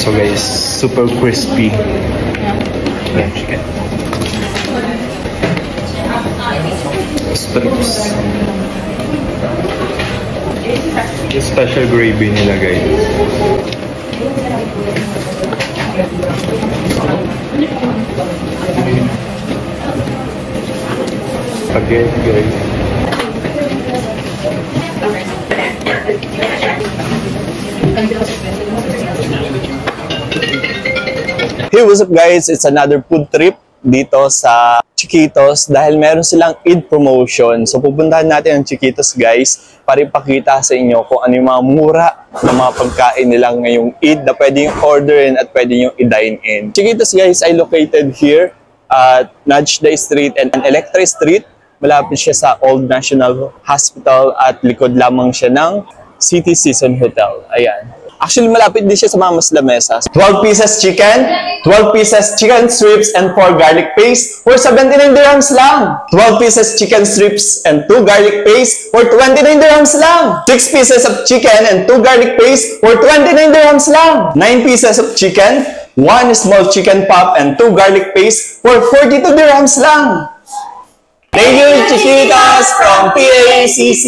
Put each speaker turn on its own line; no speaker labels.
So guys, super crispy. Ayan, chicken. Strips. Yung special gravy nila guys. Again guys.
Hey, what's up guys? It's another food trip dito sa Chiquitos dahil meron silang Eid promotion. So pupuntahan natin ang Chiquitos guys para ipakita sa inyo kung ano yung mga mura na mga pagkain nila ngayong Eid na pwede yung orderin at pwede yung i-dine in. Chiquitos guys ay located here at Najda Street and Electra Street. Malapit siya sa Old National Hospital at likod lamang siya ng City Season Hotel. Ayan. Actually, malapit din siya sa Mama's Lamesa. 12 pieces chicken, 12 pieces chicken strips, and 4 garlic paste for 79 dirhams lang. 12 pieces chicken strips and 2 garlic paste for 29 dirhams lang. 6 pieces of chicken and 2 garlic paste for 29 dirhams lang. 9 pieces of chicken, 1 small chicken pop, and 2 garlic paste for 42 dirhams lang. Thank you, Chiquitos from PACC.